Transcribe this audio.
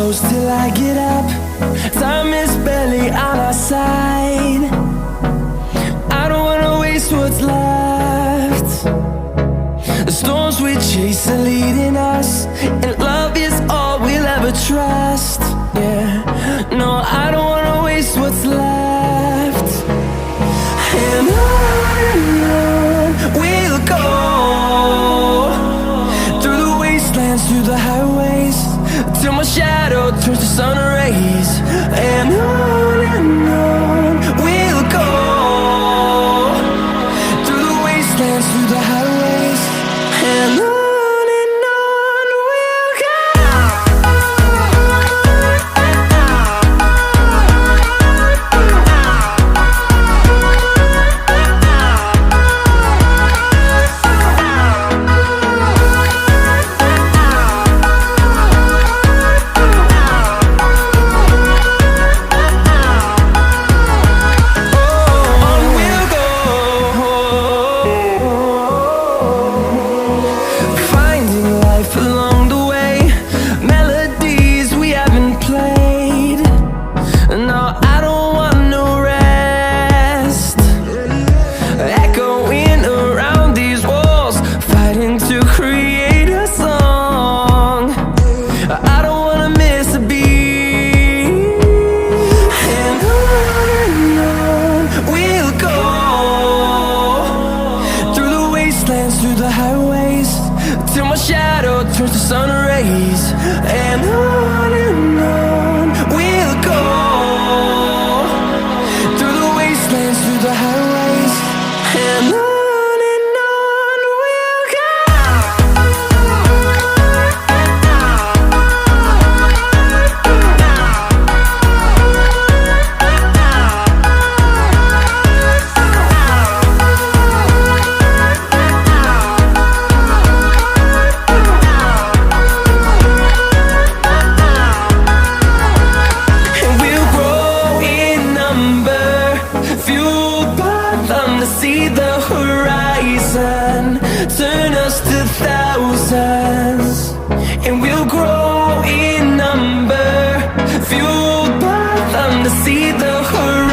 close till I get up. Time is barely on our side. I don't wanna waste what's left. The storms we chase are leading us, and love is all we'll ever trust. Yeah, no, I don't wanna waste what's left. And on we'll go, through the wastelands, through the highways, till my shadow turns to sun rays. And on we'll go, through the wastelands, through the highways, and on we'll go. Through the highways, till my shadow turns to sun rays. And on we'll go, through the wastelands, through the highways, and on we'll go. See the horizon turn us to thousands, and we'll grow in number, fueled by them to see the horizon.